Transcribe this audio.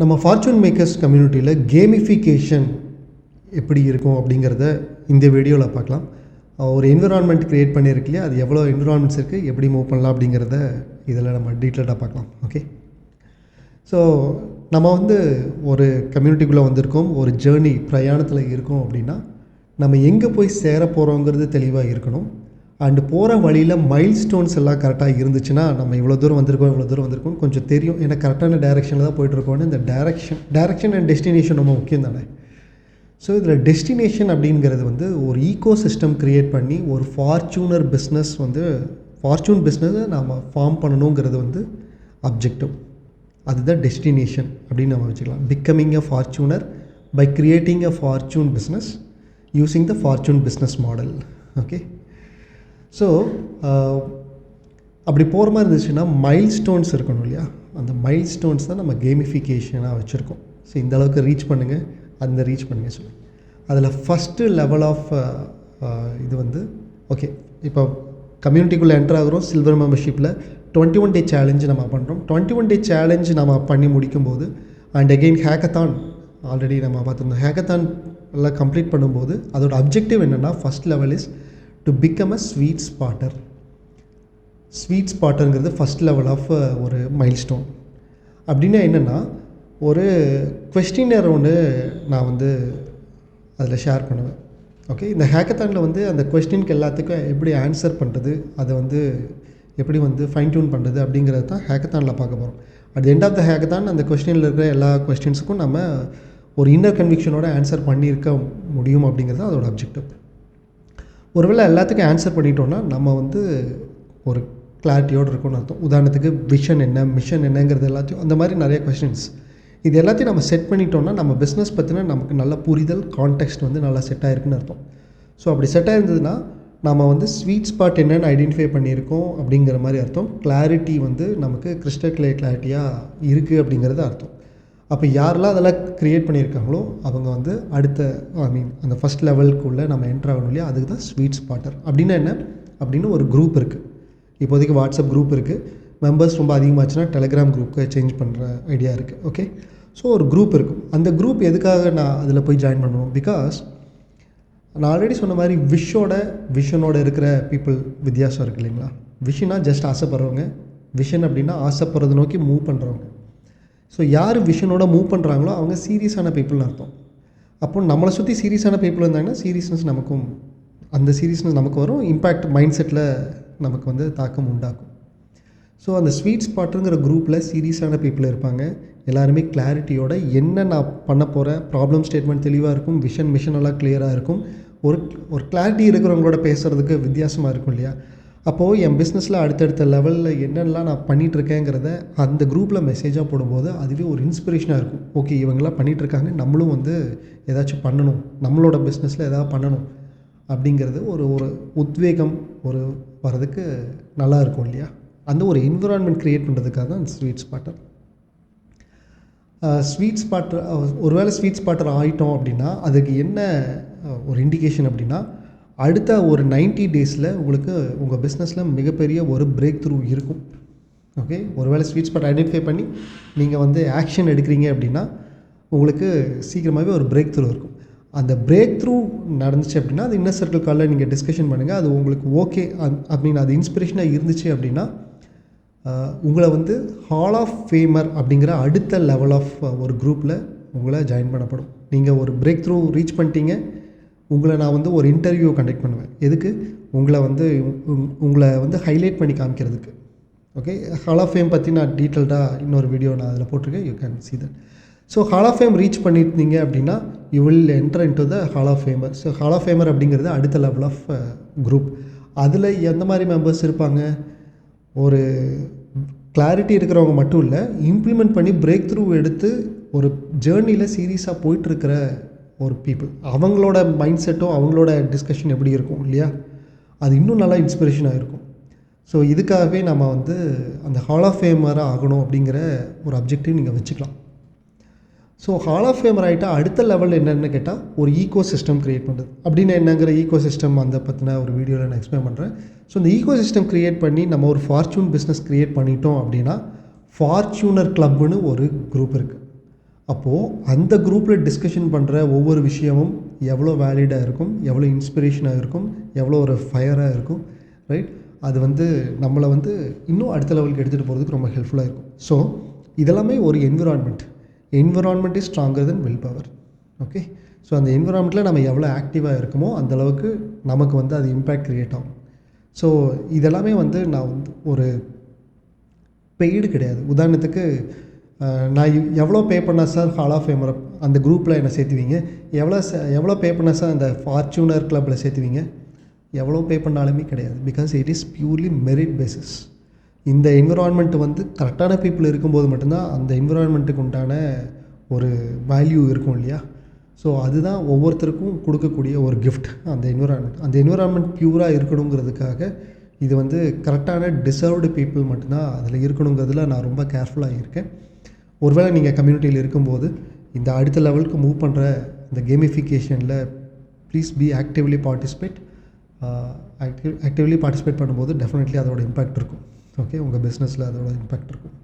நம்ம fortune makers கம்யூனிட்டியில் gamification எப்படி இருக்கும் அப்படிங்கிறத இந்த வீடியோவில் பார்க்கலாம். ஒரு என்விரான்மெண்ட் க்ரியேட் பண்ணியிருக்கு இல்லையா, அது எவ்வளோ என்விரான்மெண்ட்ஸ் இருக்குது, எப்படி மூவ் பண்ணலாம் அப்படிங்கிறத இதில் நம்ம டீட்டெயில்டாக பார்க்கலாம். ஓகே, ஸோ நம்ம ஒரு கம்யூனிட்டிக்குள்ளே வந்திருக்கோம், ஒரு ஜேர்னி பிரயாணத்தில் இருக்கோம் அப்படின்னா நம்ம எங்கே போய் சேர போகிறோங்கிறது தெளிவாக இருக்கணும். அண்டு போகிற வழியில் மைல் ஸ்டோன்ஸ் எல்லாம் கரெக்டாக இருந்துச்சுன்னா நம்ம இவ்வளோ தூரம் வந்திருக்கோம் கொஞ்சம் தெரியும். ஏன்னா கரெக்டான டைரெக்ஷனில் தான் போய்ட்டுருக்கோன்னு இந்த டைரெக்ஷன் அண்ட் டெஸ்டினேஷன் ரொம்ப முக்கியம் தானே. ஸோ இதில் டெஸ்டினேஷன் அப்படிங்கிறது ஒரு ஈகோ சிஸ்டம் க்ரியேட் பண்ணி ஒரு ஃபார்ச்சூனர் பிஸ்னஸ் ஃபார்ச்சூன் பிஸ்னஸை நாம் ஃபார்ம் பண்ணணுங்கிறது அப்ஜெக்டிவ். அதுதான் டெஸ்டினேஷன் அப்படின்னு நம்ம வச்சுக்கலாம். Becoming a fortuner by creating a fortune business using the fortune business model. Okay, so அப்படி போகிற மாதிரி இருந்துச்சுன்னா மைல் ஸ்டோன்ஸ் இருக்கணும் இல்லையா, அந்த மைல் ஸ்டோன்ஸ் தான் நம்ம கேமிஃபிகேஷனாக வச்சுருக்கோம். ஸோ இந்த அளவுக்கு ரீச் பண்ணுங்கள், அந்த ரீச் பண்ணுங்கள் சொல்லி அதில் ஃபஸ்ட்டு லெவல் ஆஃப் இது ஓகே, இப்போ கம்யூனிட்டிக்குள்ளே என்டர் ஆகிறோம். சில்வர் மெம்பர்ஷிப்பில் 21 டே சேலஞ்சு நம்ம பண்ணுறோம். 21 டே சேலஞ்சு நம்ம பண்ணி முடிக்கும்போது அண்ட் அகெயின் ஹேக்கத்தான் ஆல்ரெடி நம்ம பார்த்துருந்தோம். ஹேக்கத்தான் எல்லாம் கம்ப்ளீட் பண்ணும்போது அதோட அப்ஜெக்டிவ் என்னென்னா, first level is to become a sweet spotter. Sweet ஸ்பாட்டருங்கிறது ஃபஸ்ட் லெவல் ஆஃப் ஒரு மைல் ஸ்டோன். அப்படின்னா என்னென்னா, ஒரு கொஸ்டினர் ஒன்று நான் அதில் ஷேர் பண்ணுவேன். ஓகே, இந்த ஹேக்கத்தானில் அந்த கொஸ்டினுக்கு எல்லாத்துக்கும் எப்படி ஆன்சர் பண்ணுறது, அதை எப்படி ஃபைன் டியூன் பண்ணுறது அப்படிங்கிறது தான் ஹேக்கத்தானில் பார்க்க போகிறோம். At end of the hackathon அந்த கொஸ்டினில் இருக்கிற எல்லா கொஸ்டின்ஸுக்கும் நம்ம ஒரு இன்னர் கன்விக்ஷனோட ஆன்சர் பண்ணியிருக்க முடியும் அப்படிங்கிறது தான் அதோட அப்ஜெக்டிவ். ஒருவேளை எல்லாத்துக்கும் ஆன்சர் பண்ணிட்டோன்னா நம்ம ஒரு கிளாரிட்டியோடு இருக்கும்னு அர்த்தம். உதாரணத்துக்கு விஷன் என்ன, மிஷன் என்னங்கிறது எல்லாத்தையும், அந்த மாதிரி நிறைய கொஸ்டின்ஸ், இது எல்லாத்தையும் நம்ம செட் பண்ணிட்டோம்னா நம்ம பிஸ்னஸ் பற்றின நமக்கு நல்ல புரிதல், கான்டெக்ஸ்ட் நல்லா செட் ஆகிருக்குன்னு அர்த்தம். ஸோ அப்படி செட் ஆகிருந்ததுன்னா நம்ம ஸ்வீட் ஸ்பாட் என்னென்னு ஐடென்டிஃபை பண்ணியிருக்கோம் அப்படிங்கிற மாதிரி அர்த்தம். கிளாரிட்டி நமக்கு கிறிஸ்டல் கிளாரிட்டியாக இருக்குது அப்படிங்கிறது அர்த்தம். அப்போ யாரெல்லாம் அதெல்லாம் க்ரியேட் பண்ணியிருக்காங்களோ அவங்க அடுத்த அந்த ஃபஸ்ட் லெவலுக்குள்ளே நம்ம என்ட்ரு ஆகணும் இல்லையா, அதுக்கு தான் ஸ்வீட் ஸ்பாட்டர். அப்படின்னா என்ன அப்படின்னு ஒரு குரூப் இருக்குது. இப்போதைக்கு வாட்ஸ்அப் குரூப் இருக்குது. மெம்பர்ஸ் ரொம்ப அதிகமாச்சுன்னா டெலிகிராம் குரூப்புக்கு சேஞ்ச் பண்ணுற ஐடியா இருக்குது. ஓகே, ஸோ ஒரு குரூப் இருக்கும். அந்த குரூப் எதுக்காக நான் அதில் போய் ஜாயின் பண்ணணும்? பிகாஸ் நான் ஆல்ரெடி சொன்ன மாதிரி விஷனோட இருக்கிற பீப்புள் வித்தியாசம் இருக்குது இல்லைங்களா. விஷனா ஜஸ்ட் ஆசைப்படுறவங்க, விஷன் அப்படின்னா ஆசைப்படுறத நோக்கி மூவ் பண்ணுறவங்க. ஸோ யார் விஷனோட மூவ் பண்ணுறாங்களோ அவங்க சீரியஸான பீப்புள்னு அர்த்தம். அப்போ நம்மளை சுற்றி சீரியஸான பீப்புள் இருந்தாங்கன்னா சீரியஸ்னஸ் அந்த சீரியஸ்னஸ் நமக்கு வரும். இம்பேக்ட் மைண்ட் செட்டில் நமக்கு தாக்கம் உண்டாக்கும். ஸோ அந்த ஸ்வீட் ஸ்பாட்டுங்கிற குரூப்பில் சீரியஸான பீப்புள் இருப்பாங்க. எல்லாருமே கிளாரிட்டியோட என்ன நான் பண்ண போகிறேன், ப்ராப்ளம் ஸ்டேட்மெண்ட் தெளிவாக இருக்கும், மிஷன் எல்லாம் கிளியராக இருக்கும். ஒரு கிளாரிட்டி இருக்கிறவங்களோட பேசுகிறதுக்கு வித்தியாசமாக இருக்கும் இல்லையா. அப்போது என் பிஸ்னஸில் அடுத்தடுத்த லெவலில் என்னெல்லாம் நான் பண்ணிகிட்ருக்கேங்கிறத அந்த குரூப்பில் மெசேஜாக போடும்போது அதுவே ஒரு இன்ஸ்பிரேஷனாக இருக்கும். ஓகே, இவங்கெல்லாம் பண்ணிகிட்ருக்காங்க, நம்மளும் ஏதாச்சும் பண்ணணும், நம்மளோட பிஸ்னஸில் எதாவது பண்ணணும் அப்படிங்கிறது ஒரு உத்வேகம் வரதுக்கு நல்லா இருக்கும் இல்லையா. அந்த ஒரு என்விரான்மெண்ட் க்ரியேட் பண்ணுறதுக்காக தான் ஸ்வீட் ஸ்பாட்டர். ஒருவேளை ஸ்வீட் ஸ்பாட்டர் ஆகிட்டோம் அப்படின்னா அதுக்கு என்ன ஒரு இண்டிகேஷன் அப்படின்னா, அடுத்த ஒரு 90 டேஸில் உங்களுக்கு உங்கள் பிஸ்னஸில் மிகப்பெரிய ஒரு பிரேக் த்ரூ இருக்கும். ஓகே, ஒருவேளை ஸ்வீட் ஸ்பாட் ஐடென்டிஃபை பண்ணி நீங்கள் ஆக்ஷன் எடுக்கிறீங்க அப்படின்னா உங்களுக்கு சீக்கிரமாகவே ஒரு பிரேக் த்ரூ இருக்கும். அந்த பிரேக் த்ரூ நடந்துச்சு அப்படின்னா அது இன்னர் சர்க்கிள் காலில் நீங்கள் டிஸ்கஷன் பண்ணுங்கள். அது உங்களுக்கு ஓகே அப்படின்னு அது இன்ஸ்பிரேஷனாக இருந்துச்சு அப்படின்னா உங்களை ஹால் ஆஃப் ஃபேமர் அப்படிங்கிற அடுத்த லெவல் ஆஃப் ஒரு குரூப்பில் உங்களை ஜாயின் பண்ணப்படும். நீங்கள் ஒரு பிரேக் த்ரூ ரீச் பண்ணிட்டீங்க, உங்களை நான் ஒரு இன்டர்வியூ கண்டக்ட் பண்ணுவேன். எதுக்கு? உங்களை ஹைலைட் பண்ணி காமிக்கிறதுக்கு. ஓகே, ஹால் ஆஃப் ஃபேம் பற்றி நான் டீட்டெயில்டாக இன்னொரு வீடியோ நான் அதில் போட்டிருக்கேன், you can see that. So hall of fame reach பண்ணியிருந்தீங்க அப்படின்னா you will enter into the hall of famer. So hall of famer அப்படிங்கிறது அடுத்த லெவல் ஆஃப் குரூப். அதில் எந்த மாதிரி மெம்பர்ஸ் இருப்பாங்க? ஒரு கிளாரிட்டி இருக்கிறவங்க மட்டும் இல்லை, இம்ப்ளிமெண்ட் பண்ணி பிரேக் த்ரூ எடுத்து ஒரு ஜேர்னியில் சீரியஸாக போயிட்டுருக்கிற ஒரு பீப்புள். அவங்களோட மைண்ட் செட்டும் அவங்களோட டிஸ்கஷன் எப்படி இருக்கும் இல்லையா, அது இன்னும் நல்லா இன்ஸ்பிரேஷனாக இருக்கும். ஸோ இதுக்காகவே நம்ம அந்த ஹால் ஆஃப் ஃபேமராக ஆகணும் அப்படிங்கிற ஒரு அப்ஜெக்டிவ் நீங்கள் வச்சுக்கலாம். ஸோ ஹால் ஆஃப் ஃபேமர் ஆகிட்டா அடுத்த லெவல் என்னென்னு கேட்டால் ஒரு ஈகோ சிஸ்டம் க்ரியேட் பண்ணுறது. அப்படின்னு என்னங்கிற ஈகோ சிஸ்டம் பற்றின ஒரு வீடியோவில் நான் எக்ஸ்பிளைன் பண்ணுறேன். ஸோ இந்த ஈகோ சிஸ்டம் க்ரியேட் பண்ணி நம்ம ஒரு ஃபார்ச்சூன் பிஸ்னஸ் க்ரியேட் பண்ணிட்டோம் அப்படின்னா ஃபார்ச்சூனர் கிளப்னு ஒரு குரூப் இருக்குது. அப்போது அந்த குரூப்பில் டிஸ்கஷன் பண்ணுற ஒவ்வொரு விஷயமும் எவ்வளோ வேலிடாக இருக்கும், எவ்வளோ இன்ஸ்பிரேஷனாக இருக்கும், எவ்வளோ ஒரு ஃபயராக இருக்கும், ரைட்? அது வந்து நம்மளை வந்து இன்னும் அடுத்த லெவலுக்கு எடுத்துகிட்டு போகிறதுக்கு ரொம்ப ஹெல்ப்ஃபுல்லாக இருக்கும். ஸோ இதெல்லாமே ஒரு environment is stronger then will power. Okay, so அந்த என்விரான்மெண்ட்டில் நம்ம எவ்வளோ ஆக்டிவாக இருக்கமோ அந்தளவுக்கு நமக்கு வந்து அது இம்பேக்ட் க்ரியேட் ஆகும். ஸோ இதெல்லாமே வந்து நான் வந்து ஒரு பெய்டு கிடையாது. உதாரணத்துக்கு நான் எவ்வளோ பே பண்ணால் சார் ஹால் ஆஃப் ஃபேமர் அந்த குரூப்பில் என்னை சேர்த்துவீங்க, எவ்வளோ பே பண்ணால் சார் அந்த ஃபார்ச்சூனர் கிளப்பில் சேர்த்துவீங்க, எவ்வளோ பே பண்ணாலுமே கிடையாது. Because it is purely merit basis. இந்த என்விரான்மெண்ட் வந்து கரெக்டான பீப்புள் இருக்கும்போது மட்டும்தான் அந்த என்விரான்மெண்ட்டுக்கு உண்டான ஒரு வேல்யூ இருக்கும் இல்லையா? ஸோ அதுதான் ஒவ்வொருத்தருக்கும் கொடுக்கக்கூடிய ஒரு கிஃப்ட் அந்த என்விரான்மெண்ட் பியூராக இருக்கணுங்கிறதுக்காக இது வந்து கரெக்டான டிசர்வ்டு பீப்புள் மட்டும்தான் அதில் இருக்கணுங்கிறதுல நான் ரொம்ப கேர்ஃபுல்லாக இருக்கேன். ஒருவேளை நீங்கள் கம்யூனிட்டியில் இருக்கும்போது இந்த அடுத்த லெவலுக்கு மூவ் பண்ணுற இந்த கேமிஃபிகேஷனில் please be actively participate. Actively participate பண்ணும்போது டெஃபினெட்லி அதோட இம்பேக்ட் இருக்கும். ஓகே, உங்கள் பிஸ்னஸில் அதோட இம்பேக்ட் இருக்கும்.